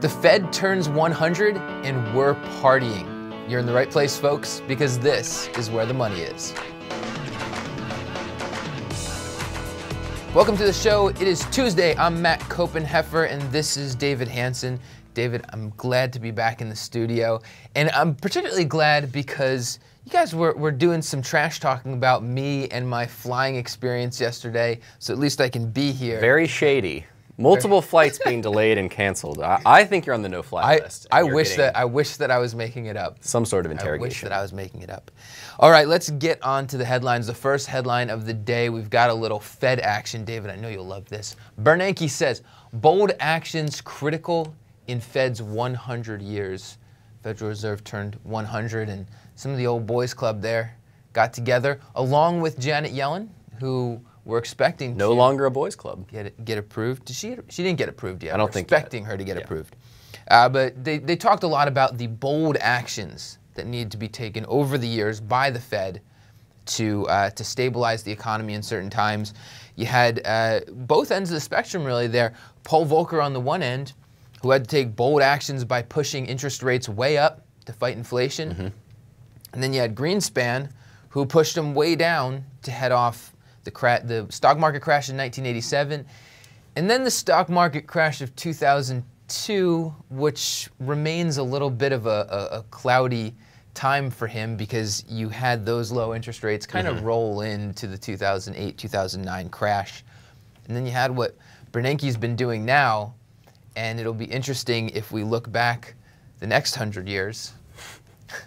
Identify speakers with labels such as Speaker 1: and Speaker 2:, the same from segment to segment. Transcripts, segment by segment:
Speaker 1: The Fed turns 100 and we're partying. You're in the right place, folks, because this is where the money is. Welcome to the show. It is Tuesday. I'm Matt Copenheffer, and this is David Hansen. David, I'm glad to be back in the studio, and I'm particularly glad because you guys were doing some trash talking about me and my flying experience yesterday, so at least I can be here.
Speaker 2: Very shady. Multiple flights being delayed and canceled. I think you're on the no-fly list.
Speaker 1: I wish that I was making it up.
Speaker 2: Some sort of interrogation.
Speaker 1: I wish that I was making it up. All right, let's get on to the headlines. The first headline of the day, we've got a little Fed action. David, I know you'll love this. Bernanke says, bold actions critical in Fed's 100 years. Federal Reserve turned 100, and some of the old boys club there got together, along with Janet Yellen, who we're expecting
Speaker 2: no longer a boys club.
Speaker 1: Get approved. She didn't get approved yet.
Speaker 2: I don't think
Speaker 1: expecting her to get approved. But they talked a lot about the bold actions that need to be taken over the years by the Fed to stabilize the economy in certain times. You had both ends of the spectrum really there. Paul Volcker on the one end, who had to take bold actions by pushing interest rates way up to fight inflation. Mm-hmm. And then you had Greenspan, who pushed them way down to head off the stock market crash in 1987, and then the stock market crash of 2002, which remains a little bit of a cloudy time for him because you had those low interest rates kind of roll into the 2008, 2009 crash. And then you had what Bernanke's been doing now, and it'll be interesting if we look back the next 100 years,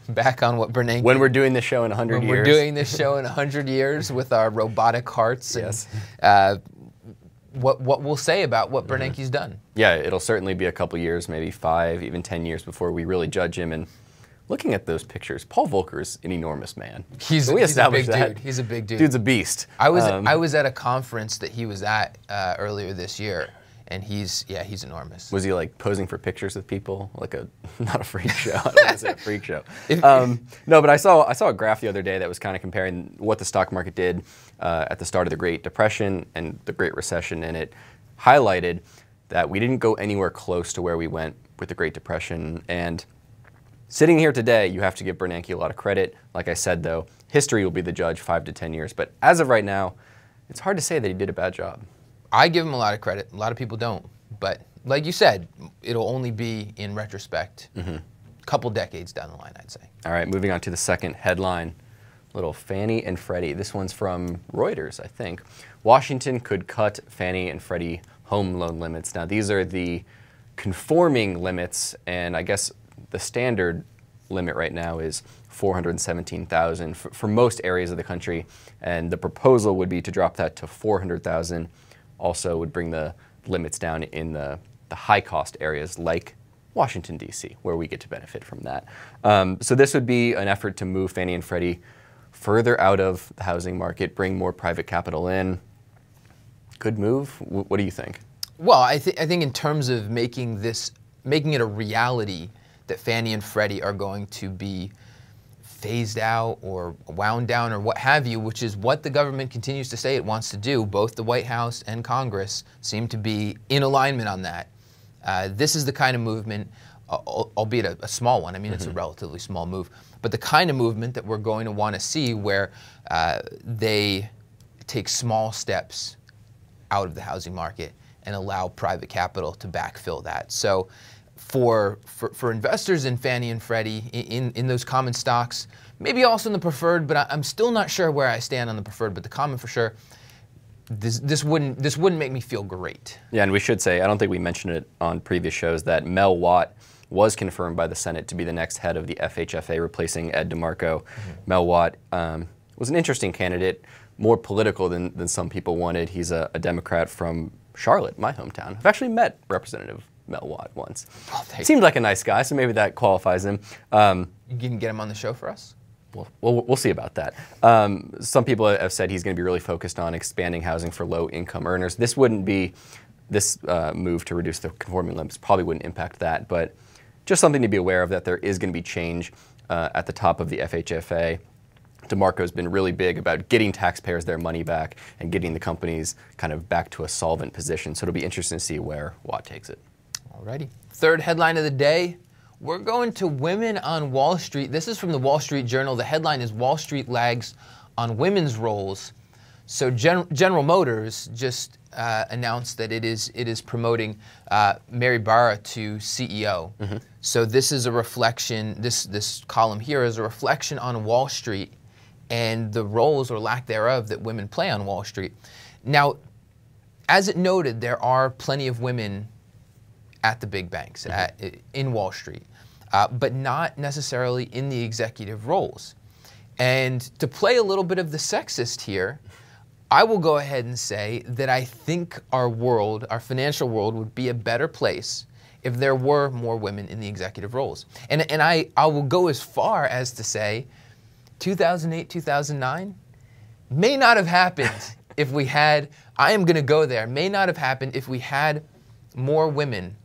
Speaker 1: back on what Bernanke...
Speaker 2: When we're doing this show in 100 years.
Speaker 1: When we're doing this show in 100 years with our robotic hearts.
Speaker 2: Yes.
Speaker 1: And, what we'll say about what Bernanke's done.
Speaker 2: Yeah, it'll certainly be a couple years, maybe 5, even 10 years before we really judge him. And looking at those pictures, Paul Volcker is an enormous man.
Speaker 1: He's a big dude. He's a big dude.
Speaker 2: Dude's a beast.
Speaker 1: I was at a conference that he was at earlier this year. And he's enormous.
Speaker 2: Was he like posing for pictures with people? Like not a freak show. I don't want to say a freak show. No, but I saw a graph the other day that was kind of comparing what the stock market did at the start of the Great Depression and the Great Recession, and it highlighted that we didn't go anywhere close to where we went with the Great Depression. And sitting here today, you have to give Bernanke a lot of credit. Like I said, though, history will be the judge 5 to 10 years. But as of right now, it's hard to say that he did a bad job.
Speaker 1: I give him a lot of credit. A lot of people don't. But like you said, it'll only be in retrospect, a couple decades down the line, I'd say.
Speaker 2: All right, moving on to the second headline. Little Fannie and Freddie. This one's from Reuters, I think. Washington could cut Fannie and Freddie home loan limits. Now, these are the conforming limits, and I guess the standard limit right now is $417,000 for most areas of the country, and the proposal would be to drop that to $400,000. Also would bring the limits down in the high-cost areas like Washington, D.C., where we get to benefit from that. So this would be an effort to move Fannie and Freddie further out of the housing market, bring more private capital in. Good move. What do you think?
Speaker 1: Well, I think in terms of making it a reality that Fannie and Freddie are going to be phased out or wound down or what have you, which is what the government continues to say it wants to do. Both the White House and Congress seem to be in alignment on that. This is the kind of movement, albeit a small one. I mean, it's a relatively small move, but the kind of movement that we're going to want to see where they take small steps out of the housing market and allow private capital to backfill that. So for investors in Fannie and Freddie, in those common stocks, maybe also in the preferred, but I'm still not sure where I stand on the preferred, but the common for sure, this wouldn't make me feel great. Yeah,
Speaker 2: and we should say, I don't think we mentioned it on previous shows, that Mel Watt was confirmed by the Senate to be the next head of the FHFA, replacing Ed DeMarco. Mel Watt was an interesting candidate, more political than some people wanted. He's a Democrat from Charlotte, my hometown. I've actually met Representative Mel Watt once.
Speaker 1: Oh,
Speaker 2: seemed like a nice guy, so maybe that qualifies him.
Speaker 1: You can get him on the show for us?
Speaker 2: We'll see about that. Some people have said he's going to be really focused on expanding housing for low-income earners. This wouldn't be, this move to reduce the conforming limits probably wouldn't impact that, but just something to be aware of, that there is going to be change at the top of the FHFA. DeMarco's been really big about getting taxpayers their money back and getting the companies kind of back to a solvent position. So it'll be interesting to see where Watt takes it.
Speaker 1: Alrighty. Third headline of the day. We're going to women on Wall Street. This is from the Wall Street Journal. The headline is Wall Street lags on women's roles. So General Motors just announced that it is promoting Mary Barra to CEO. So this is a reflection, this column here is a reflection on Wall Street and the roles or lack thereof that women play on Wall Street. Now, as it noted, there are plenty of women at the big banks, in Wall Street, but not necessarily in the executive roles. And to play a little bit of the sexist here, I will go ahead and say that I think our world, our financial world, would be a better place if there were more women in the executive roles. And I will go as far as to say 2008, 2009 may not have happened if we had, I am going to go there, may not have happened if we had more women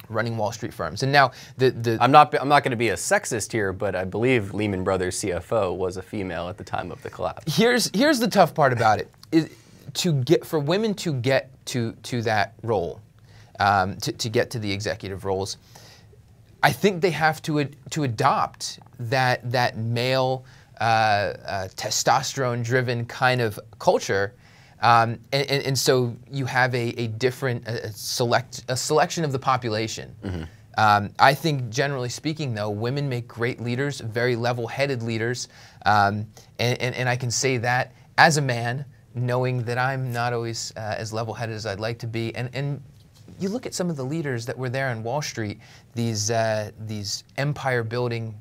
Speaker 1: running Wall Street firms. And now
Speaker 2: I'm not going to be a sexist here, but I believe Lehman Brothers CFO was a female at the time of the collapse.
Speaker 1: Here's the tough part about it, is for women to get to that role, to get to the executive roles. I think they have to adopt that male testosterone-driven kind of culture. And so you have a different selection of the population. I think generally speaking, though, women make great leaders, very level-headed leaders, and I can say that as a man, knowing that I'm not always as level-headed as I'd like to be. And you look at some of the leaders that were there on Wall Street, these empire-building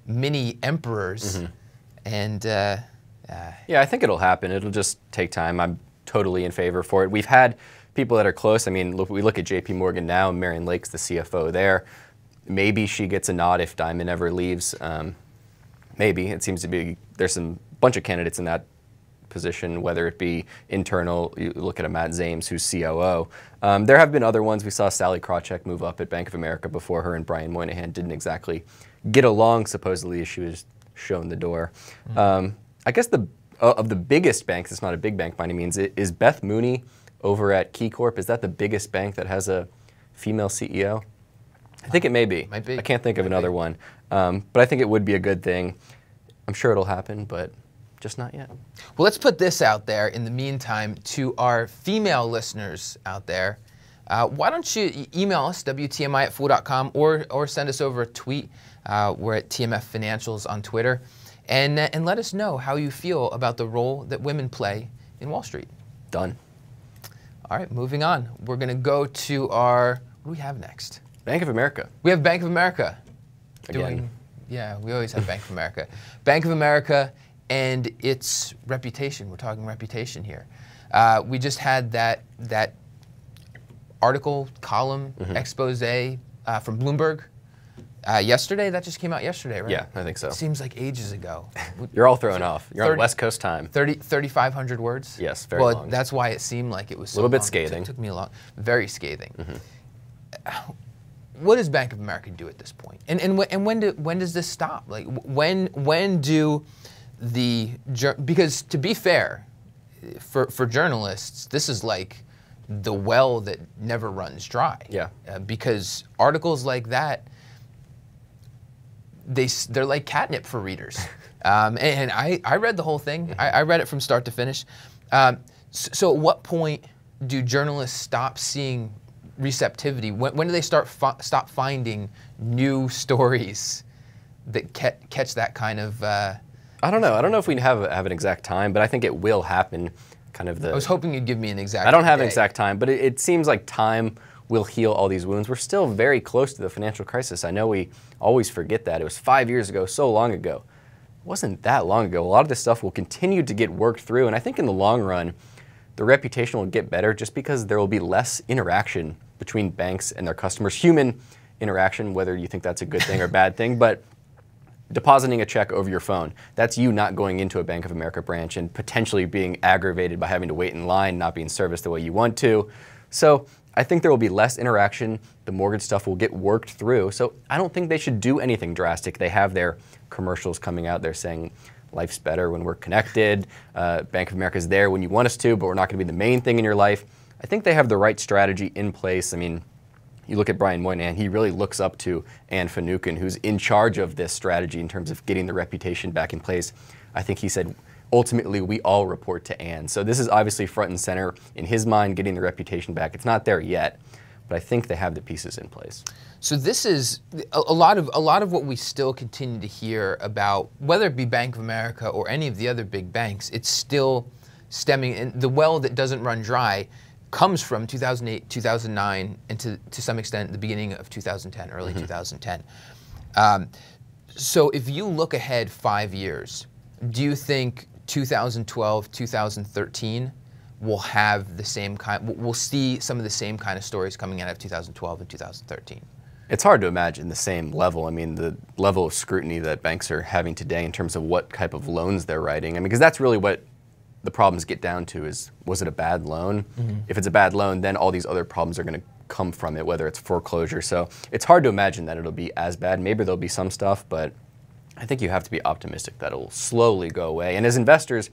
Speaker 1: mini emperors, and
Speaker 2: yeah, I think it'll happen. It'll just take time. I'm totally in favor for it. We've had people that are close. I mean, we look at JP Morgan now, Marion Lake's the CFO there. Maybe she gets a nod if Diamond ever leaves. Maybe. It seems to be, there's some bunch of candidates in that position, whether it be internal, you look at a Matt Zames who's COO. There have been other ones. We saw Sally Krawcheck move up at Bank of America before. Her and Brian Moynihan didn't exactly get along, supposedly, as she was shown the door. I guess of the biggest banks, it's not a big bank by any means, is Beth Mooney over at KeyCorp. Is that the biggest bank that has a female CEO? I think it may be.
Speaker 1: Might be.
Speaker 2: I can't think of another one. But I think it would be a good thing. I'm sure it'll happen, but just not yet.
Speaker 1: Well, let's put this out there in the meantime to our female listeners out there. Why don't you email us, WTMI@fool.com, or send us over a tweet. We're at TMF Financials on Twitter. And let us know how you feel about the role that women play in Wall Street.
Speaker 2: Done.
Speaker 1: All right, moving on. We're going to go to our, what do we have next?
Speaker 2: Bank of America.
Speaker 1: We have Bank of America.
Speaker 2: Again.
Speaker 1: Yeah, we always have Bank of America. Bank of America and its reputation. We're talking reputation here. We just had that article, column, expose from Bloomberg. Yesterday? That just came out yesterday, right?
Speaker 2: Yeah, I think so.
Speaker 1: It seems like ages ago.
Speaker 2: You're all thrown off. You're on West Coast time.
Speaker 1: 3,500 words?
Speaker 2: Yes, very long.
Speaker 1: Well, that's why it seemed like it was so
Speaker 2: a little bit
Speaker 1: long.
Speaker 2: scathing.
Speaker 1: It took me a long, very scathing. What does Bank of America do at this point? And when does this stop? Like when do because to be fair, for journalists, this is like the well that never runs dry.
Speaker 2: Yeah.
Speaker 1: Because articles like that, they're like catnip for readers. And I read the whole thing. I read it from start to finish. So at what point do journalists stop seeing receptivity? When do they stop finding new stories that catch that kind of...
Speaker 2: I don't know. I don't know if we have an exact time, but I think it will happen. I
Speaker 1: was hoping you'd give me an exact
Speaker 2: I don't have an
Speaker 1: day.
Speaker 2: exact time, but it seems like time will heal all these wounds. We're still very close to the financial crisis. I know we always forget that. It was 5 years ago, so long ago. It wasn't that long ago. A lot of this stuff will continue to get worked through, and I think in the long run, the reputation will get better just because there will be less interaction between banks and their customers. Human interaction, whether you think that's a good thing or bad thing, but depositing a check over your phone, that's you not going into a Bank of America branch and potentially being aggravated by having to wait in line, not being serviced the way you want to. So I think there will be less interaction. The mortgage stuff will get worked through. So I don't think they should do anything drastic. They have their commercials coming out there saying life's better when we're connected. Bank of America is there when you want us to, but we're not going to be the main thing in your life. I think they have the right strategy in place. I mean, You look at Brian Moynihan, he really looks up to Anne Finucane, who's in charge of this strategy in terms of getting the reputation back in place. I think he said, ultimately, we all report to Anne. So this is obviously front and center in his mind, getting the reputation back. It's not there yet, but I think they have the pieces in place.
Speaker 1: So this is a lot of what we still continue to hear about, whether it be Bank of America or any of the other big banks. It's still stemming, and the well that doesn't run dry comes from 2008, 2009, and to some extent the beginning of 2010, early 2010. So if you look ahead 5 years, do you think 2012, 2013 will have the same kind, we'll see some of the same kind of stories coming out of 2012 and 2013?
Speaker 2: It's hard to imagine the same level. I mean, the level of scrutiny that banks are having today in terms of what type of loans they're writing. I mean, because that's really what the problems get down to is, was it a bad loan? If it's a bad loan, then all these other problems are going to come from it, whether it's foreclosure. So it's hard to imagine that it'll be as bad. Maybe there'll be some stuff, but I think you have to be optimistic that it'll slowly go away. And as investors,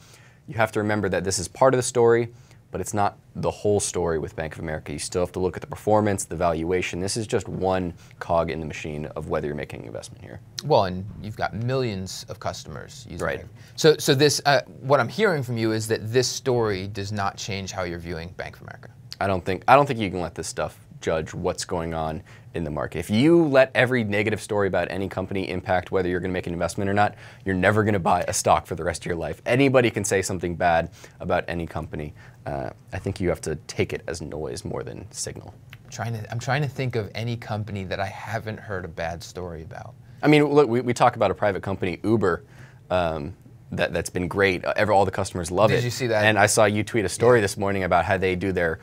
Speaker 2: you have to remember that this is part of the story, but it's not the whole story with Bank of America. You still have to look at the performance, the valuation. This is just one cog in the machine of whether you're making an investment here.
Speaker 1: Well, and you've got millions of customers using
Speaker 2: Right.
Speaker 1: it. So this, what I'm hearing from you is that this story does not change how you're viewing Bank of America.
Speaker 2: I don't think you can let this stuff judge what's going on in the market. If you let every negative story about any company impact whether you're going to make an investment or not, you're never going to buy a stock for the rest of your life. Anybody can say something bad about any company. I think you have to take it as noise more than signal.
Speaker 1: I'm trying to think of any company that I haven't heard a bad story about.
Speaker 2: I mean, look, we talk about a private company, Uber, that's been great. All the customers love it.
Speaker 1: Did you see that?
Speaker 2: And I saw you tweet a story this morning about how they do their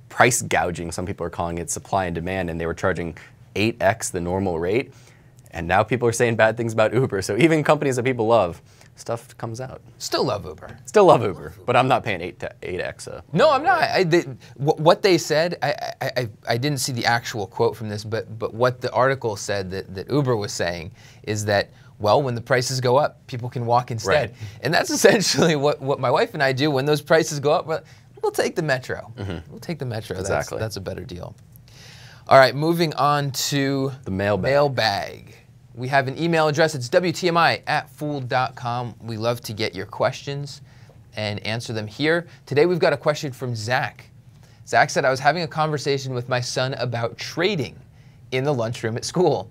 Speaker 2: price gouging. Some people are calling it supply and demand, and they were charging 8x the normal rate. And now people are saying bad things about Uber. So even companies that people love, stuff comes out.
Speaker 1: Still love Uber.
Speaker 2: Still love Uber, but I'm not paying 8x.
Speaker 1: No, I'm not. What they said, I didn't see the actual quote from this, but what the article said that Uber was saying is that, well, when the prices go up, people can walk instead.
Speaker 2: Right.
Speaker 1: And that's essentially what my wife and I do. When those prices go up, we'll take the Metro. We'll take the Metro.
Speaker 2: Exactly.
Speaker 1: That's a better deal. All right, moving on to
Speaker 2: the mailbag.
Speaker 1: Mailbag. We have an email address. It's WTMI@fooled.com. We love to get your questions and answer them here. Today we've got a question from Zach. Zach said, I was having a conversation with my son about trading in the lunchroom at school.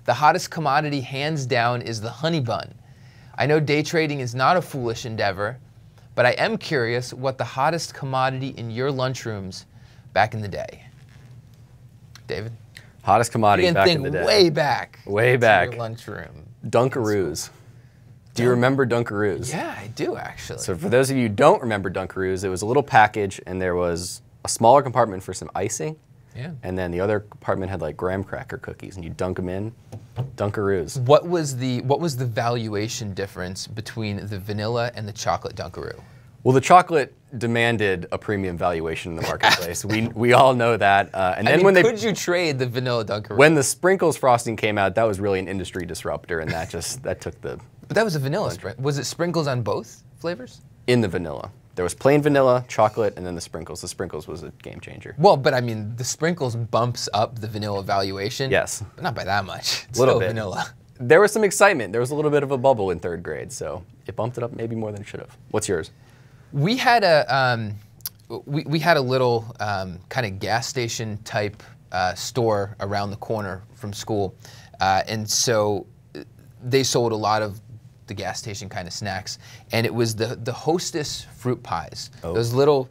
Speaker 1: The hottest commodity, hands down, is the honey bun. I know day trading is not a foolish endeavor, but I am curious what the hottest commodity in your lunchrooms back in the day. David?
Speaker 2: Hottest commodity back in the day.
Speaker 1: Way back.
Speaker 2: Way back.
Speaker 1: Your lunchroom.
Speaker 2: Dunkaroos. Do you remember Dunkaroos?
Speaker 1: Yeah, I do actually.
Speaker 2: So for those of you who don't remember Dunkaroos, it was a little package and there was a smaller compartment for some icing.
Speaker 1: Yeah.
Speaker 2: And then the other compartment had like graham cracker cookies and you dunk them in. Dunkaroos.
Speaker 1: What was the valuation difference between the vanilla and the chocolate Dunkaroo?
Speaker 2: Well, the chocolate demanded a premium valuation in the marketplace. we all know that. And then
Speaker 1: could you trade the vanilla Dunkaroo?
Speaker 2: When the sprinkles frosting came out, that was really an industry disruptor, and that took the.
Speaker 1: But that was a vanilla, right? Was it sprinkles on both flavors?
Speaker 2: In the vanilla, there was plain vanilla, chocolate, and then the sprinkles. The sprinkles was a game changer.
Speaker 1: Well, but I mean, the sprinkles bumps up the vanilla valuation.
Speaker 2: Yes,
Speaker 1: but not by that much. It's
Speaker 2: little
Speaker 1: still
Speaker 2: bit.
Speaker 1: Vanilla.
Speaker 2: There was some excitement. There was a little bit of a bubble in third grade, so it bumped it up maybe more than it should have. What's yours?
Speaker 1: We had a we had a little kind of gas station type store around the corner from school, and so they sold a lot of the gas station kind of snacks, and it was the Hostess fruit pies. Oh. Those little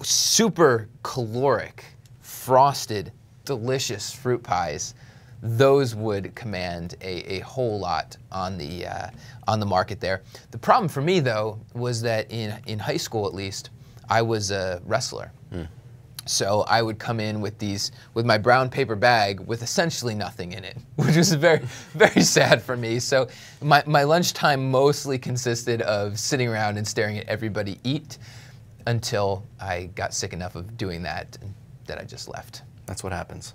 Speaker 1: super caloric, frosted, delicious fruit pies. Those would command a whole lot on the market there. The problem for me though was that in high school at least, I was a wrestler. So I would come in with my brown paper bag with essentially nothing in it, which was very, very sad for me. So my lunchtime mostly consisted of sitting around and staring at everybody eat until I got sick enough of doing that I just left.
Speaker 2: That's what happens.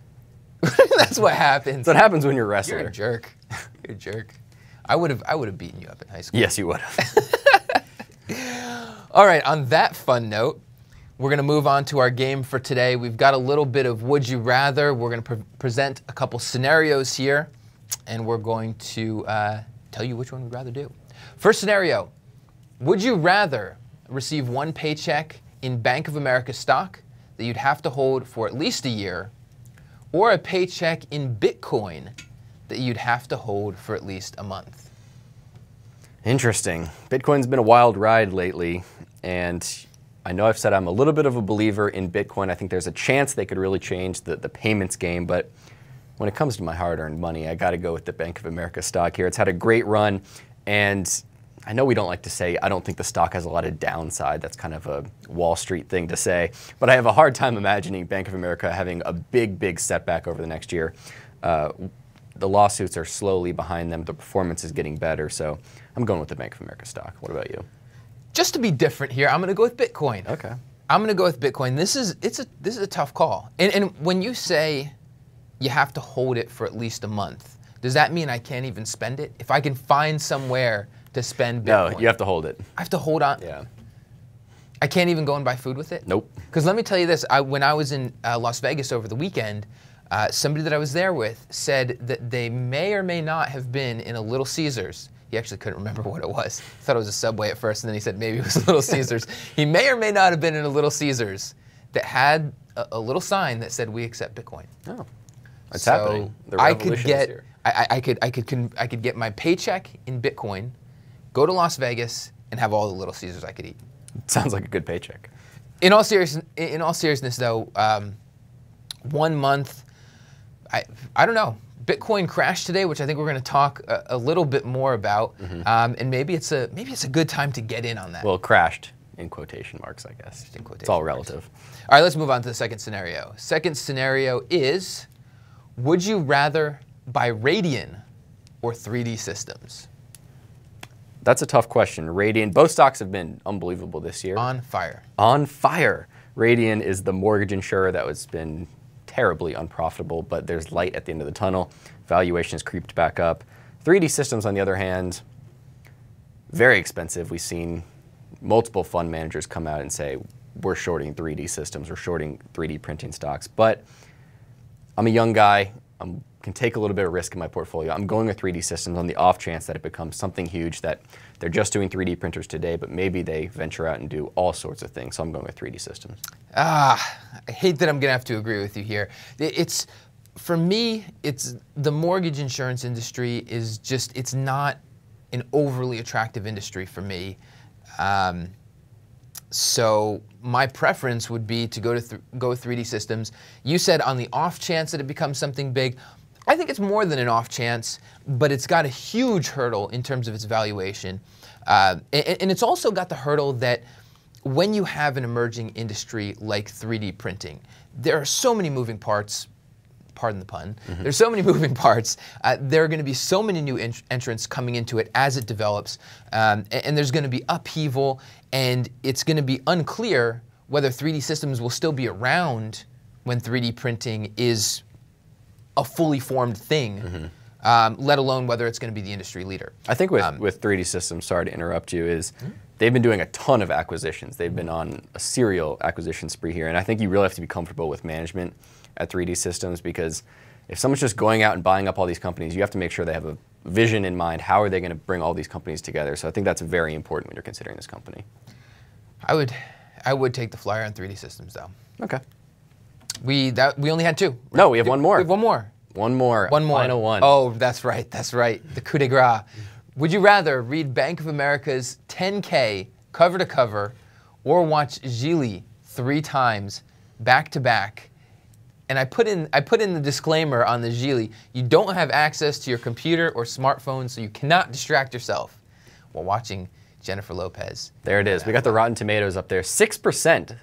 Speaker 1: That's what happens.
Speaker 2: That's what happens when you're a wrestler.
Speaker 1: You're a jerk. You're a jerk. I would have beaten you up in high school.
Speaker 2: Yes, you would have.
Speaker 1: All right, on that fun note, we're going to move on to our game for today. We've got a little bit of Would You Rather. We're going to present a couple scenarios here, and we're going to tell you which one we'd rather do. First scenario, would you rather receive one paycheck in Bank of America stock that you'd have to hold for at least a year, or a paycheck in Bitcoin that you'd have to hold for at least a month?
Speaker 2: Interesting. Bitcoin's been a wild ride lately, and I know I've said I'm a little bit of a believer in Bitcoin. I think there's a chance they could really change the payments game, but when it comes to my hard-earned money, I got to go with the Bank of America stock here. It's had a great run, and I know we don't like to say I don't think the stock has a lot of downside. That's kind of a Wall Street thing to say, but I have a hard time imagining Bank of America having a big setback over the next year. The lawsuits are slowly behind them. The performance is getting better, so I'm going with the Bank of America stock. What about you?
Speaker 1: Just to be different here, I'm going to go with Bitcoin.
Speaker 2: Okay.
Speaker 1: I'm going to go with Bitcoin. This is a tough call. And when you say you have to hold it for at least a month, does that mean I can't even spend it? If I can find somewhere to spend Bitcoin.
Speaker 2: No, you have to hold it.
Speaker 1: I have to hold on.
Speaker 2: Yeah.
Speaker 1: I can't even go and buy food with it?
Speaker 2: Nope.
Speaker 1: Because let me tell you this, when I was in Las Vegas over the weekend, somebody that I was there with said that they may or may not have been in a Little Caesars. He actually couldn't remember what it was. He thought it was a Subway at first, and then he said maybe it was Little Caesars. He may or may not have been in a Little Caesars that had a little sign that said, "We accept Bitcoin."
Speaker 2: Oh, it's happening. The
Speaker 1: I could
Speaker 2: revolution
Speaker 1: get,
Speaker 2: is here.
Speaker 1: I could get my paycheck in Bitcoin, go to Las Vegas, and have all the Little Caesars I could eat.
Speaker 2: Sounds like a good paycheck.
Speaker 1: In all seriousness, though, 1 month, I don't know. Bitcoin crashed today, which I think we're going to talk a little bit more about, and maybe it's a good time to get in on that.
Speaker 2: Well, crashed in quotation marks, I guess. It's all relative.
Speaker 1: All right, let's move on to the second scenario. Second scenario is, would you rather buy Radian or 3D Systems?
Speaker 2: That's a tough question. Radian, both stocks have been unbelievable this year.
Speaker 1: On fire.
Speaker 2: On fire. Radian is the mortgage insurer that has been terribly unprofitable, but there's light at the end of the tunnel. Valuation has creeped back up. 3D Systems, on the other hand, very expensive. We've seen multiple fund managers come out and say, we're shorting 3D Systems, we're shorting 3D printing stocks. But I'm a young guy. I can take a little bit of risk in my portfolio. I'm going with 3D Systems on the off chance that it becomes something huge, that they're just doing 3D printers today, but maybe they venture out and do all sorts of things. So I'm going with 3D Systems. I
Speaker 1: hate that I'm going to have to agree with you here. For me, it's the mortgage insurance industry is just, it's not an overly attractive industry for me. So my preference would be to go with 3D Systems. You said on the off chance that it becomes something big. I think it's more than an off chance, but it's got a huge hurdle in terms of its valuation. And it's also got the hurdle that when you have an emerging industry like 3D printing, there are so many moving parts, pardon the pun, there's so many moving parts, there are going to be so many new entrants coming into it as it develops, and there's going to be upheaval, and it's going to be unclear whether 3D Systems will still be around when 3D printing is a fully formed thing, let alone whether it's going to be the industry leader.
Speaker 2: I think with 3D Systems, sorry to interrupt you, is they've been doing a ton of acquisitions. They've been on a serial acquisition spree here, and I think you really have to be comfortable with management at 3D Systems, because if someone's just going out and buying up all these companies, you have to make sure they have a vision in mind. How are they going to bring all these companies together? So I think that's very important when you're considering this company.
Speaker 1: I would take the flyer on 3D Systems, though.
Speaker 2: Okay.
Speaker 1: We only had two.
Speaker 2: No, we have one more.
Speaker 1: We have one more.
Speaker 2: One more. Final one.
Speaker 1: Oh, that's right. That's right. The coup de grace. Would you rather read Bank of America's 10K cover to cover, or watch Gigli 3 times back to back? And I put in the disclaimer on the Gigli: you don't have access to your computer or smartphone, so you cannot distract yourself while watching Jennifer Lopez.
Speaker 2: There it is. We got the Rotten Tomatoes up there. 6%.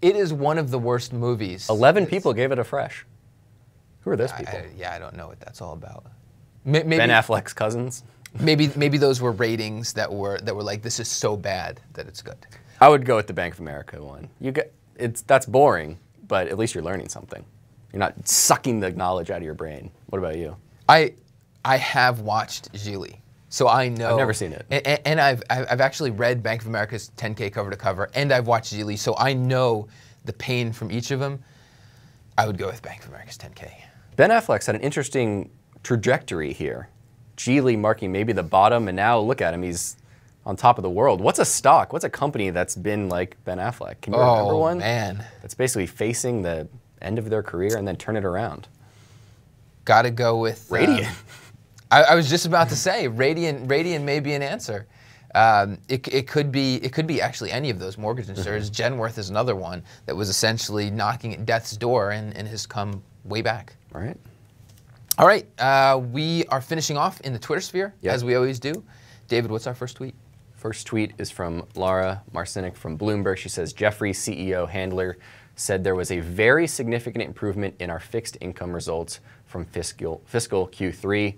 Speaker 1: It is one of the worst movies.
Speaker 2: 11 people gave it a fresh. Who are those people?
Speaker 1: I don't know what that's all about. Maybe,
Speaker 2: Ben Affleck's cousins?
Speaker 1: Maybe those were ratings that were like, this is so bad that it's good.
Speaker 2: I would go with the Bank of America one. That's boring, but at least you're learning something. You're not sucking the knowledge out of your brain. What about you?
Speaker 1: I have watched Gigli. So I know.
Speaker 2: I've never seen it.
Speaker 1: And I've actually read Bank of America's 10K cover to cover, and I've watched Geely, so I know the pain from each of them. I would go with Bank of America's 10K.
Speaker 2: Ben Affleck's had an interesting trajectory here. Geely marking maybe the bottom, and now look at him, he's on top of the world. What's a stock? What's a company that's been like Ben Affleck? Can you remember one?
Speaker 1: Oh, man.
Speaker 2: That's basically facing the end of their career and then turn it around.
Speaker 1: Gotta go with...
Speaker 2: Radian.
Speaker 1: I was just about to say, Radian may be an answer. It could be actually any of those mortgage insurers. Genworth is another one that was essentially knocking at death's door and has come way back.
Speaker 2: All right.
Speaker 1: All right, we are finishing off in the Twitter sphere, as we always do. David, what's our first tweet?
Speaker 2: First tweet is from Laura Marcinic from Bloomberg. She says, Jefferies CEO Handler said there was a very significant improvement in our fixed income results from fiscal Q3.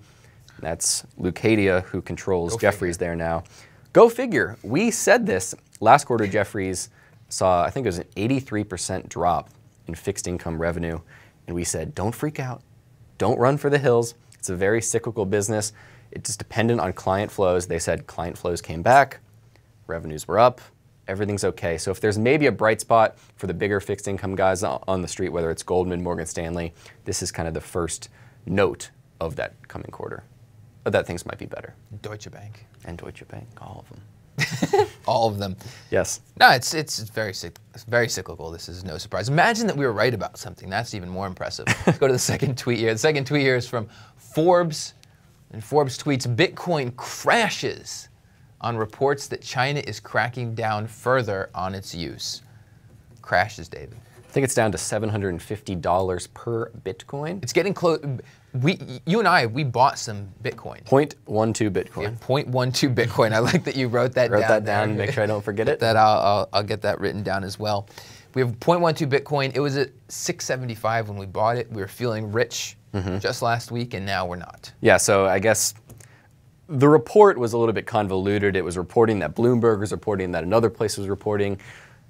Speaker 2: That's Lucadia, who controls Jefferies there now. Go figure. We said this last quarter. Jefferies saw, I think it was an 83% drop in fixed income revenue. And we said, don't freak out. Don't run for the hills. It's a very cyclical business. It's just dependent on client flows. They said client flows came back, revenues were up, everything's okay. So if there's maybe a bright spot for the bigger fixed income guys on the street, whether it's Goldman, Morgan Stanley, this is kind of the first note of that coming quarter. But that things might be better.
Speaker 1: Deutsche Bank.
Speaker 2: And Deutsche Bank, all of them.
Speaker 1: All of them.
Speaker 2: Yes.
Speaker 1: No, it's very cyclical. This is no surprise. Imagine that we were right about something. That's even more impressive. Let's go to the second tweet here. The second tweet here is from Forbes. And Forbes tweets, Bitcoin crashes on reports that China is cracking down further on its use. Crashes, David.
Speaker 2: I think it's down to $750 per Bitcoin.
Speaker 1: It's getting close. You and I, we bought some Bitcoin.
Speaker 2: 0.12 Bitcoin.
Speaker 1: Yeah, 0.12 Bitcoin. I like that you wrote that down.
Speaker 2: Wrote that down, make sure I don't forget it.
Speaker 1: That I'll get that written down as well. We have 0.12 Bitcoin. It was at $675 when we bought it. We were feeling rich just last week, and now we're not. Yeah,
Speaker 2: so I guess the report was a little bit convoluted. It was reporting that Bloomberg was reporting that another place was reporting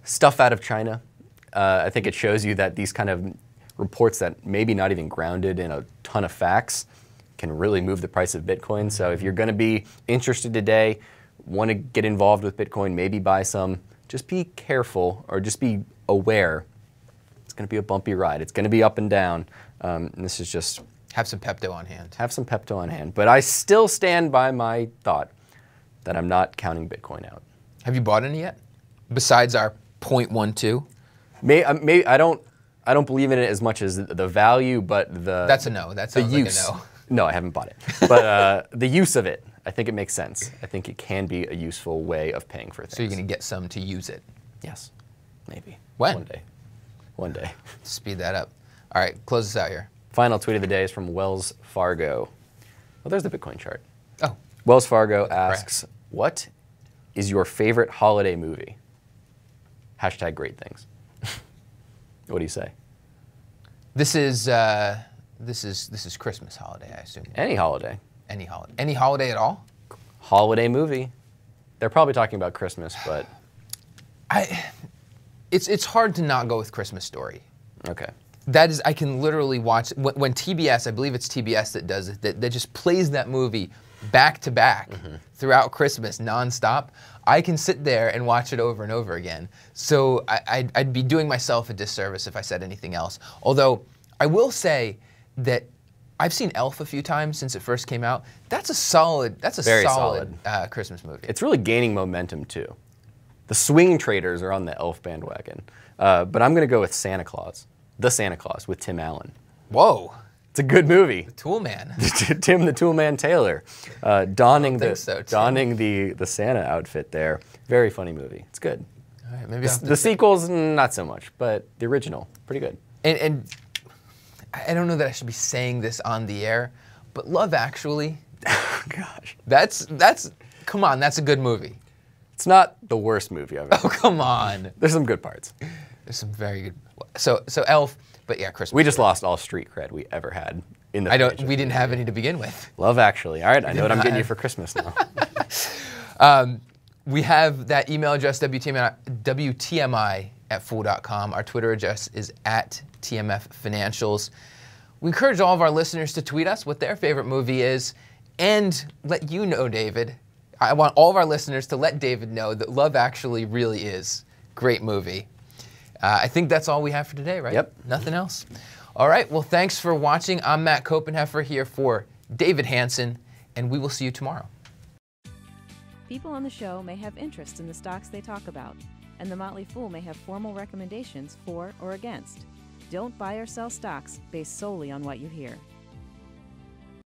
Speaker 2: stuff out of China. I think it shows you that these kind of reports that maybe not even grounded in a ton of facts can really move the price of Bitcoin. So if you're going to be interested today, want to get involved with Bitcoin, maybe buy some, just be careful or just be aware. It's going to be a bumpy ride. It's going to be up and down. And this is just...
Speaker 1: Have some Pepto on hand.
Speaker 2: Have some Pepto on hand. But I still stand by my thought that I'm not counting Bitcoin out.
Speaker 1: Have you bought any yet? Besides our 0.12?
Speaker 2: I don't believe in it as much as the value, but the...
Speaker 1: That's a no. That sounds like a no.
Speaker 2: No, I haven't bought it. But the use of it, I think it makes sense. I think it can be a useful way of paying for things.
Speaker 1: So you're going to get some to use it?
Speaker 2: Yes. Maybe.
Speaker 1: When?
Speaker 2: One day. One day.
Speaker 1: Speed that up. All right, close us out here.
Speaker 2: Final tweet of the day is from Wells Fargo. Well, there's the Bitcoin chart.
Speaker 1: Oh.
Speaker 2: Wells Fargo asks, what is your favorite holiday movie? Hashtag great things. What do you say?
Speaker 1: This is Christmas holiday, I assume.
Speaker 2: Any holiday.
Speaker 1: Any holiday. Any holiday at all?
Speaker 2: Holiday movie. They're probably talking about Christmas, but...
Speaker 1: It's hard to not go with Christmas Story.
Speaker 2: Okay.
Speaker 1: That is, I can literally watch, when TBS, I believe it's TBS that does it, that just plays that movie back to back throughout Christmas nonstop. I can sit there and watch it over and over again. So I'd be doing myself a disservice if I said anything else. Although I will say that I've seen Elf a few times since it first came out. That's a very solid Christmas movie.
Speaker 2: It's really gaining momentum too. The swing traders are on the Elf bandwagon. But I'm going to go with Santa Claus. The Santa Claus with Tim Allen.
Speaker 1: Whoa.
Speaker 2: It's a good movie.
Speaker 1: The Tool Man.
Speaker 2: Tim the Tool Man Taylor, donning the Santa outfit there. Very funny movie. It's good.
Speaker 1: All right, maybe
Speaker 2: the sequels, not so much, but the original, pretty good.
Speaker 1: And I don't know that I should be saying this on the air, but Love Actually.
Speaker 2: Oh, gosh.
Speaker 1: Come on, that's a good movie.
Speaker 2: It's not the worst movie I've ever
Speaker 1: seen. Oh, come on.
Speaker 2: There's some good parts.
Speaker 1: There's some very good. So Elf, but yeah, Christmas.
Speaker 2: We just lost all street cred we ever had in the.
Speaker 1: We didn't have any to begin with.
Speaker 2: Love Actually. All right, I know what I'm getting you for Christmas now.
Speaker 1: We have that email address, WTMI@fool.com. Our Twitter address is @TMF Financials. We encourage all of our listeners to tweet us what their favorite movie is. and let you know, David. I want all of our listeners to let David know that Love Actually really is a great movie. I think that's all we have for today, right?
Speaker 2: Yep.
Speaker 1: Nothing else. All right. Well, thanks for watching. I'm Matt Copenheffer here for David Hanson, and we will see you tomorrow.
Speaker 3: People on the show may have interest in the stocks they talk about, and the Motley Fool may have formal recommendations for or against. Don't buy or sell stocks based solely on what you hear.